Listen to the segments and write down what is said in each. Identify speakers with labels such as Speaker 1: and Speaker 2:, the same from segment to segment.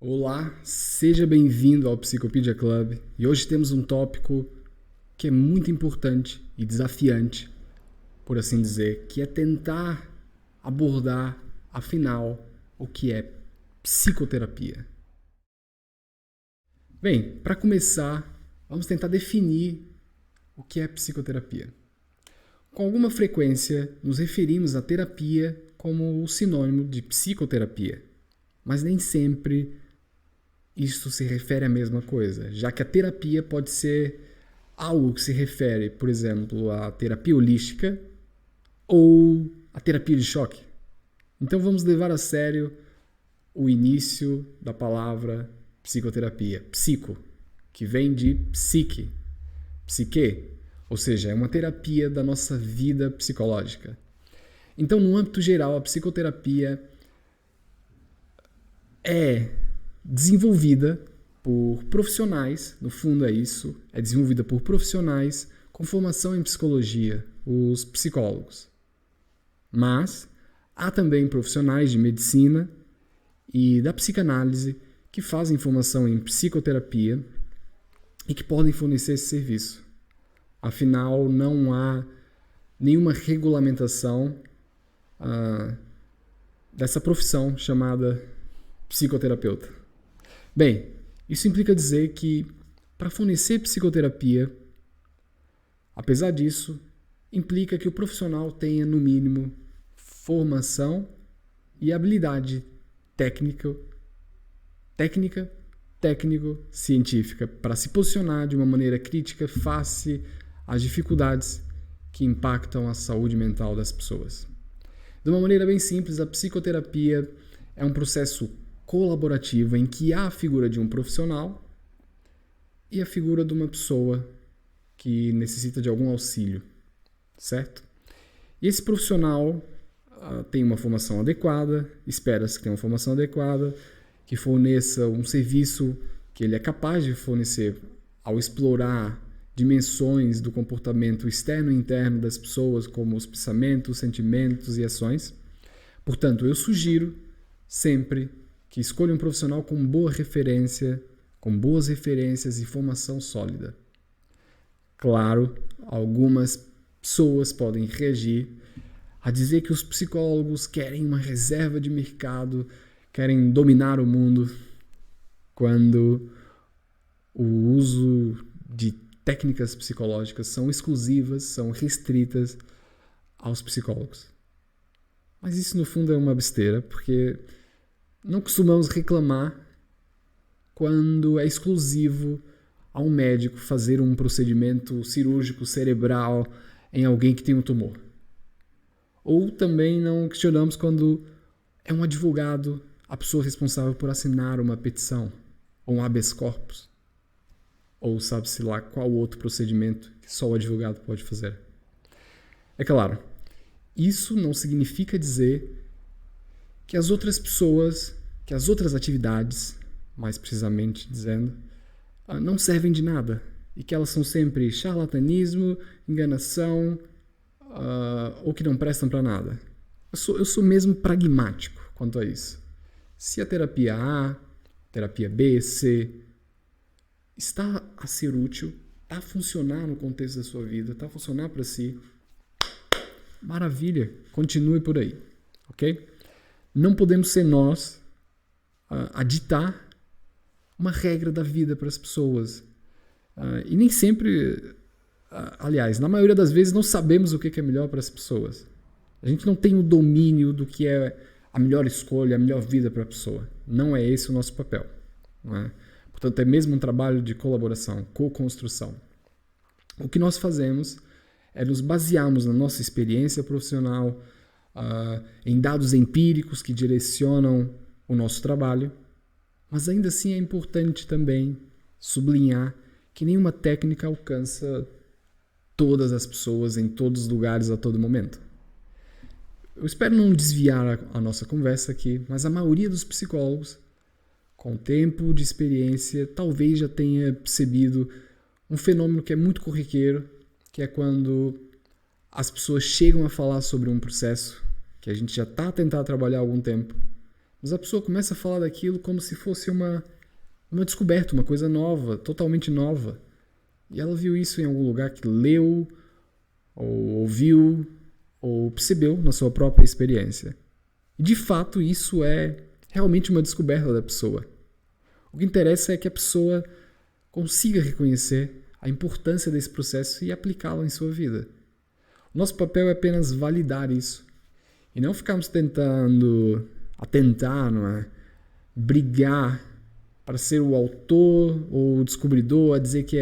Speaker 1: Olá, seja bem-vindo ao Psicopedia Club e hoje temos um tópico que é muito importante e desafiante, por assim dizer, que é tentar abordar, afinal, o que é psicoterapia. Bem, para começar, vamos tentar definir o que é psicoterapia. Com alguma frequência, nos referimos à terapia como o sinônimo de psicoterapia, mas nem sempre isso se refere à mesma coisa, já que a terapia pode ser algo que se refere, por exemplo, à terapia holística ou à terapia de choque. Então vamos levar a sério o início da palavra psicoterapia, psico, que vem de psique, ou seja, é uma terapia da nossa vida psicológica. Então, no âmbito geral, a psicoterapia é desenvolvida por profissionais, no fundo é isso, é desenvolvida por profissionais com formação em psicologia, os psicólogos. Mas há também profissionais de medicina e da psicanálise que fazem formação em psicoterapia e que podem fornecer esse serviço. Afinal, não há nenhuma regulamentação dessa profissão chamada psicoterapeuta. Bem, isso implica dizer que para fornecer psicoterapia, apesar disso, implica que o profissional tenha, no mínimo, formação e habilidade técnico-científica para se posicionar de uma maneira crítica face às dificuldades que impactam a saúde mental das pessoas. De uma maneira bem simples, a psicoterapia é um processo colaborativo em que há a figura de um profissional e a figura de uma pessoa que necessita de algum auxílio, certo? E esse profissional tem uma formação adequada, espera-se que tenha uma formação adequada, que forneça um serviço que ele é capaz de fornecer ao explorar dimensões do comportamento externo e interno das pessoas, como os pensamentos, sentimentos e ações. Portanto, eu sugiro sempre que escolha um profissional com boa referência, com boas referências e formação sólida. Claro, algumas pessoas podem reagir a dizer que os psicólogos querem uma reserva de mercado, querem dominar o mundo, quando o uso de técnicas psicológicas são exclusivas, são restritas aos psicólogos. Mas isso, no fundo, é uma besteira, porque não costumamos reclamar quando é exclusivo a um médico fazer um procedimento cirúrgico cerebral em alguém que tem um tumor. Ou também não questionamos quando é um advogado a pessoa responsável por assinar uma petição, ou um habeas corpus, ou sabe-se lá qual outro procedimento que só o advogado pode fazer. É claro, isso não significa dizer que as outras pessoas, que as outras atividades, mais precisamente dizendo, não servem de nada e que elas são sempre charlatanismo, enganação ou que não prestam para nada. Eu sou mesmo pragmático quanto a isso. Se a terapia A, terapia B, C está a ser útil, está a funcionar no contexto da sua vida, está a funcionar para si, maravilha, continue por aí, ok? Não podemos ser nós a ditar uma regra da vida para as pessoas. E nem sempre, aliás, na maioria das vezes não sabemos o que é melhor para as pessoas. A gente não tem o domínio do que é a melhor escolha, a melhor vida para a pessoa. Não é esse o nosso papel. Não é? Portanto, é mesmo um trabalho de colaboração, co-construção. O que nós fazemos é nos basearmos na nossa experiência profissional, em dados empíricos que direcionam o nosso trabalho, mas ainda assim é importante também sublinhar que nenhuma técnica alcança todas as pessoas em todos os lugares a todo momento. Eu espero não desviar a nossa conversa aqui, mas a maioria dos psicólogos, com tempo de experiência, talvez já tenha percebido um fenômeno que é muito corriqueiro, que é quando as pessoas chegam a falar sobre um processo que a gente já está a tentar trabalhar há algum tempo, Mas a pessoa começa a falar daquilo como se fosse uma descoberta, uma coisa nova, totalmente nova. E ela viu isso em algum lugar que leu, ou ouviu, ou percebeu na sua própria experiência. E de fato isso é realmente uma descoberta da pessoa. O que interessa é que a pessoa consiga reconhecer a importância desse processo e aplicá-lo em sua vida. O nosso papel é apenas validar isso. E não ficarmos tentando, não é? Brigar para ser o autor ou o descobridor, a dizer que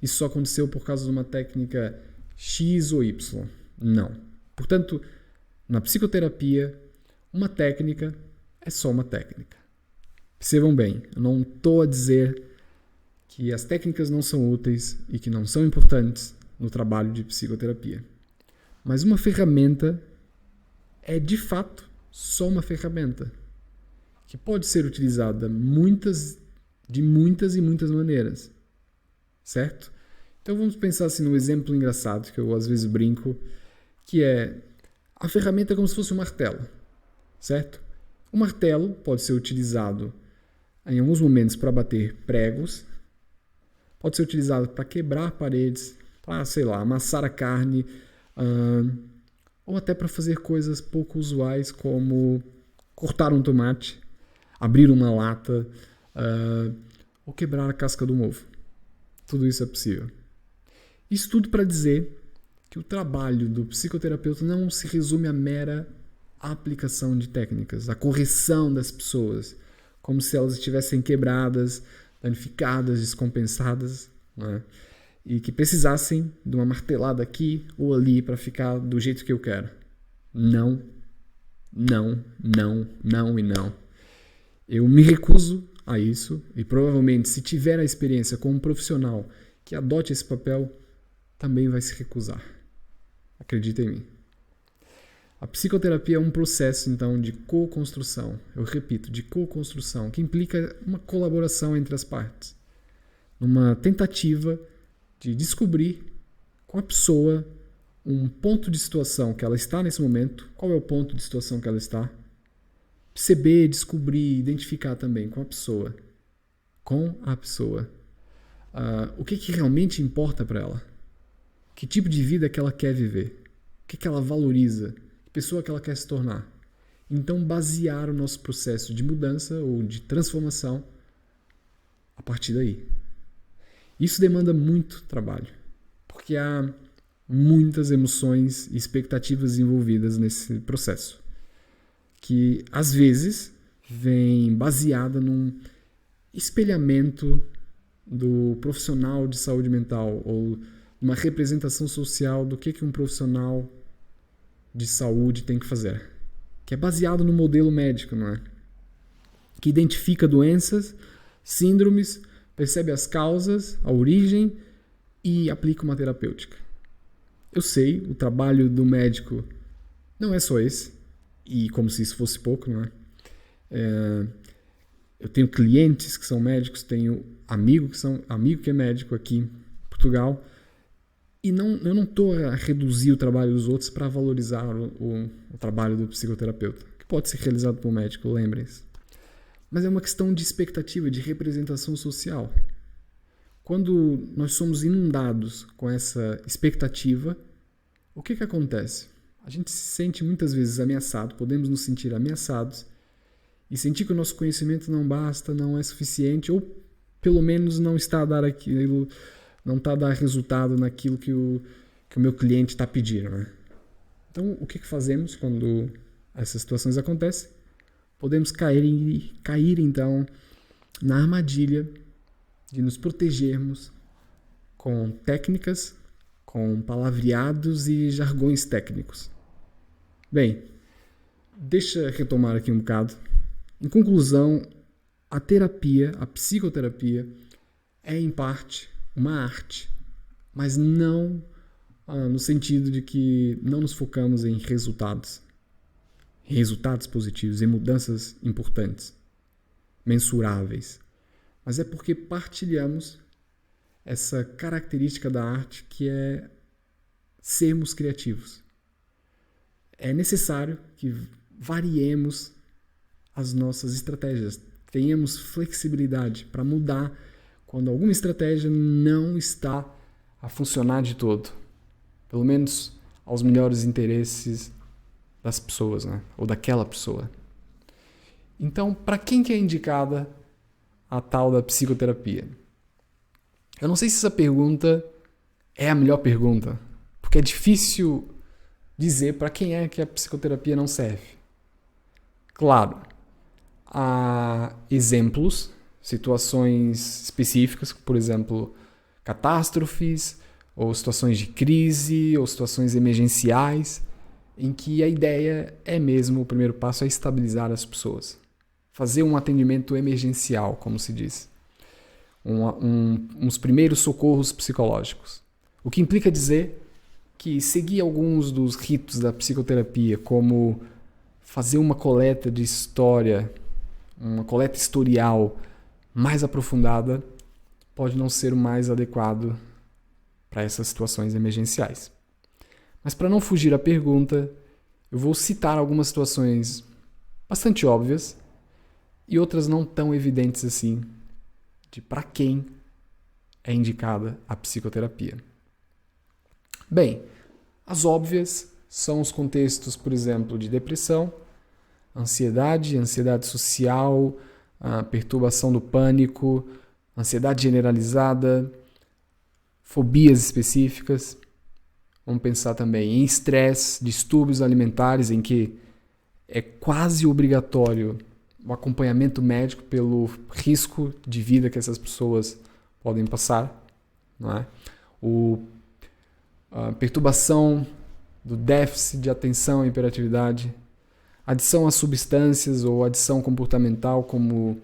Speaker 1: isso só aconteceu por causa de uma técnica X ou Y. Não. Portanto, na psicoterapia, uma técnica é só uma técnica. Percebam bem, eu não estou a dizer que as técnicas não são úteis e que não são importantes no trabalho de psicoterapia. Mas uma ferramenta é, de fato, só uma ferramenta que pode ser utilizada de muitas e muitas maneiras. Certo? Então vamos pensar assim num exemplo engraçado que eu às vezes brinco, que é a ferramenta é como se fosse um martelo. Certo? O martelo pode ser utilizado em alguns momentos para bater pregos, pode ser utilizado para quebrar paredes, para, amassar a carne, ou até para fazer coisas pouco usuais como cortar um tomate, abrir uma lata, ou quebrar a casca de um ovo. Tudo isso é possível. Isso tudo para dizer que o trabalho do psicoterapeuta não se resume à mera aplicação de técnicas, a correção das pessoas, como se elas estivessem quebradas, danificadas, descompensadas, né? E que precisassem de uma martelada aqui ou ali para ficar do jeito que eu quero. Não, não, não, não e não. Eu me recuso a isso e provavelmente se tiver a experiência com um profissional que adote esse papel, também vai se recusar. Acredita em mim. A psicoterapia é um processo, então, de co-construção. Eu repito, de co-construção, que implica uma colaboração entre as partes. Uma tentativa de descobrir com a pessoa um ponto de situação que ela está nesse momento. Qual é o ponto de situação que ela está? Perceber, descobrir, identificar também com a pessoa. O que realmente importa para ela? Que tipo de vida que ela quer viver? O que ela valoriza? Que pessoa que ela quer se tornar? Então, basear o nosso processo de mudança ou de transformação a partir daí. Isso demanda muito trabalho, porque há muitas emoções e expectativas envolvidas nesse processo, que às vezes vem baseada num espelhamento do profissional de saúde mental ou uma representação social do que um profissional de saúde tem que fazer, que é baseado no modelo médico, não é? Que identifica doenças, síndromes, percebe as causas, a origem e aplica uma terapêutica. Eu sei, o trabalho do médico não é só esse, e como se isso fosse pouco, não é? Eu tenho clientes que são médicos, tenho amigo que é médico aqui em Portugal, e eu não estou a reduzir o trabalho dos outros para valorizar o trabalho do psicoterapeuta, que pode ser realizado por um médico, lembrem-se. Mas é uma questão de expectativa, de representação social. Quando nós somos inundados com essa expectativa, o que acontece? A gente se sente muitas vezes ameaçado, podemos nos sentir ameaçados e sentir que o nosso conhecimento não basta, não é suficiente, ou pelo menos não está a dar aquilo, não está a dar resultado naquilo que o meu cliente está pedindo, né? Então, o que fazemos quando essas situações acontecem? Podemos cair então na armadilha de nos protegermos com técnicas, com palavreados e jargões técnicos. Bem, deixa eu retomar aqui um bocado. Em conclusão, a psicoterapia é em parte uma arte, mas não no sentido de que não nos focamos em resultados positivos, em mudanças importantes, mensuráveis. Mas é porque partilhamos essa característica da arte que é sermos criativos. É necessário que variemos as nossas estratégias. Tenhamos flexibilidade para mudar quando alguma estratégia não está a funcionar de todo. Pelo menos aos melhores interesses das pessoas, né? Ou daquela pessoa. Então, para quem que é indicada a tal da psicoterapia? Eu não sei se essa pergunta é a melhor pergunta, porque é difícil dizer para quem é que a psicoterapia não serve. Claro, há exemplos, situações específicas, por exemplo, catástrofes, ou situações de crise, ou situações emergenciais, em que a ideia é mesmo, o primeiro passo é estabilizar as pessoas. Fazer um atendimento emergencial, como se diz. Uns primeiros socorros psicológicos. O que implica dizer que seguir alguns dos ritos da psicoterapia, como fazer uma coleta de história, uma coleta historial mais aprofundada, pode não ser o mais adequado para essas situações emergenciais. Mas para não fugir à pergunta, eu vou citar algumas situações bastante óbvias e outras não tão evidentes assim, de para quem é indicada a psicoterapia. Bem, as óbvias são os contextos, por exemplo, de depressão, ansiedade social, perturbação do pânico, ansiedade generalizada, fobias específicas. Vamos pensar também em estresse, distúrbios alimentares, em que é quase obrigatório o acompanhamento médico pelo risco de vida que essas pessoas podem passar, não é? A perturbação do déficit de atenção e hiperatividade, adição a substâncias ou adição comportamental, como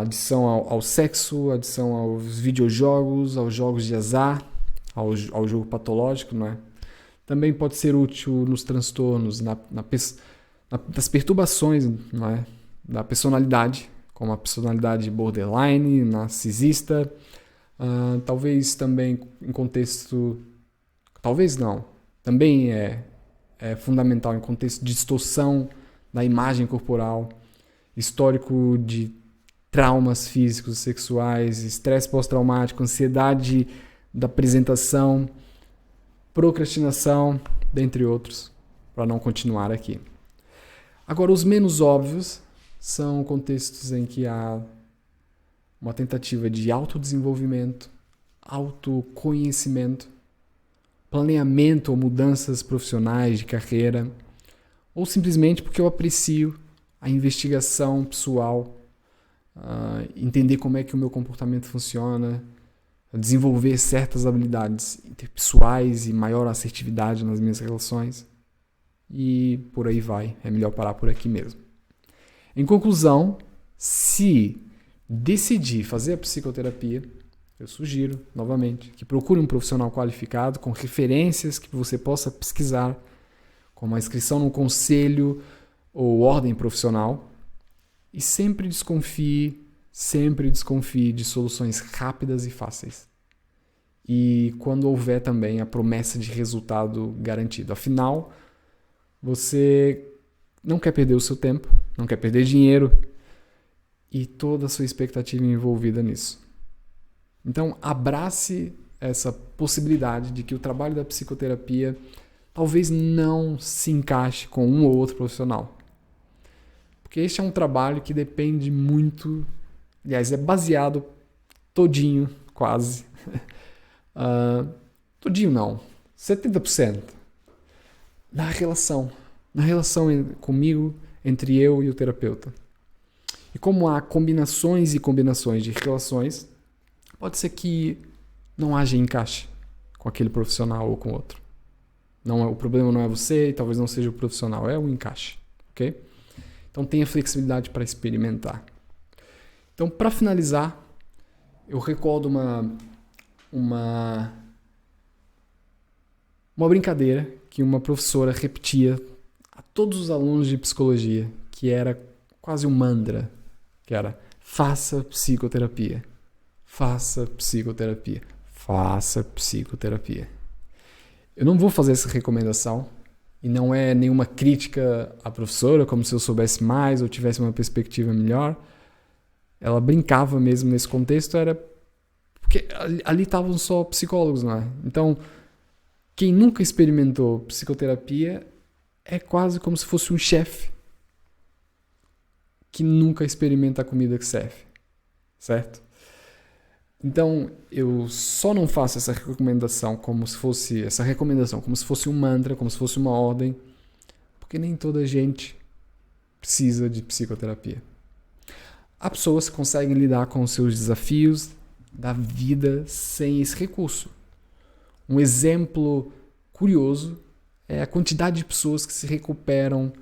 Speaker 1: adição ao sexo, adição aos videojogos, aos jogos de azar, ao jogo patológico, não é? Também pode ser útil nos transtornos, das perturbações, não é? Da personalidade, como a personalidade borderline, narcisista, talvez também em contexto, talvez não, também é fundamental em contexto de distorção da imagem corporal, histórico de traumas físicos e sexuais, estresse pós-traumático, ansiedade da apresentação, procrastinação, dentre outros, para não continuar aqui. Agora, os menos óbvios são contextos em que há uma tentativa de autodesenvolvimento, autoconhecimento, planeamento ou mudanças profissionais de carreira, ou simplesmente porque eu aprecio a investigação pessoal, entender como é que o meu comportamento funciona, desenvolver certas habilidades interpessoais e maior assertividade nas minhas relações. E por aí vai, é melhor parar por aqui mesmo. Em conclusão, se decidir fazer a psicoterapia, eu sugiro, novamente, que procure um profissional qualificado, com referências que você possa pesquisar, como a inscrição no conselho ou ordem profissional, e sempre desconfie de soluções rápidas e fáceis. E quando houver também a promessa de resultado garantido. Afinal, você não quer perder o seu tempo, não quer perder dinheiro e toda a sua expectativa envolvida nisso. Então, abrace essa possibilidade de que o trabalho da psicoterapia talvez não se encaixe com um ou outro profissional. Porque este é um trabalho que depende muito, aliás, é baseado todinho, quase. Todinho não, 70%. Na relação comigo, entre eu e o terapeuta. E como há combinações e combinações de relações, pode ser que não haja encaixe com aquele profissional ou com outro. O problema não é você e talvez não seja o profissional, é o encaixe, ok? Então tenha flexibilidade para experimentar. Então, para finalizar, eu recordo uma brincadeira que uma professora repetia a todos os alunos de psicologia, que era quase um mantra, que era: faça psicoterapia, faça psicoterapia, faça psicoterapia. Eu não vou fazer essa recomendação, e não é nenhuma crítica à professora, como se eu soubesse mais ou tivesse uma perspectiva melhor. Ela brincava mesmo nesse contexto, era porque ali estavam só psicólogos, não é? Então, quem nunca experimentou psicoterapia é quase como se fosse um chefe que nunca experimenta a comida que serve, certo? Então, eu só não faço essa recomendação como se fosse um mantra, como se fosse uma ordem, porque nem toda gente precisa de psicoterapia. Há pessoas que conseguem lidar com os seus desafios da vida sem esse recurso. Um exemplo curioso é a quantidade de pessoas que se recuperam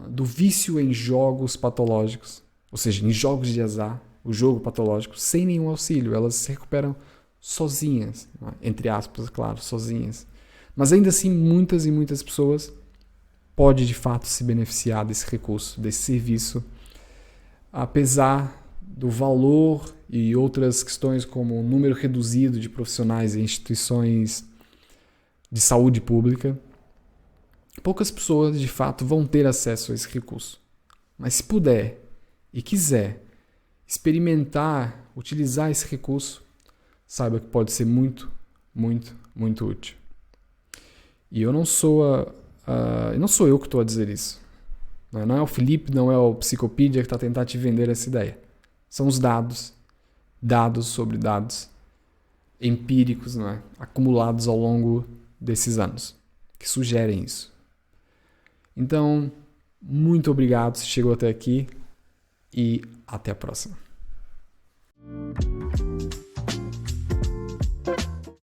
Speaker 1: do vício em jogos patológicos, ou seja, em jogos de azar, o jogo patológico, sem nenhum auxílio. Elas se recuperam sozinhas, entre aspas, claro, sozinhas. Mas ainda assim, muitas e muitas pessoas podem de fato se beneficiar desse recurso, desse serviço, apesar do valor e outras questões como o número reduzido de profissionais em instituições de saúde pública. Poucas pessoas de fato vão ter acesso a esse recurso. Mas se puder e quiser experimentar, utilizar esse recurso, saiba que pode ser muito, muito, muito útil. E eu não sou eu que estou a dizer isso. Não é o Felipe, não é o Psicopedia que está a tentar te vender essa ideia. São os dados sobre dados empíricos, não é? Acumulados ao longo desses anos, que sugerem isso. Então, muito obrigado se chegou até aqui e até a próxima.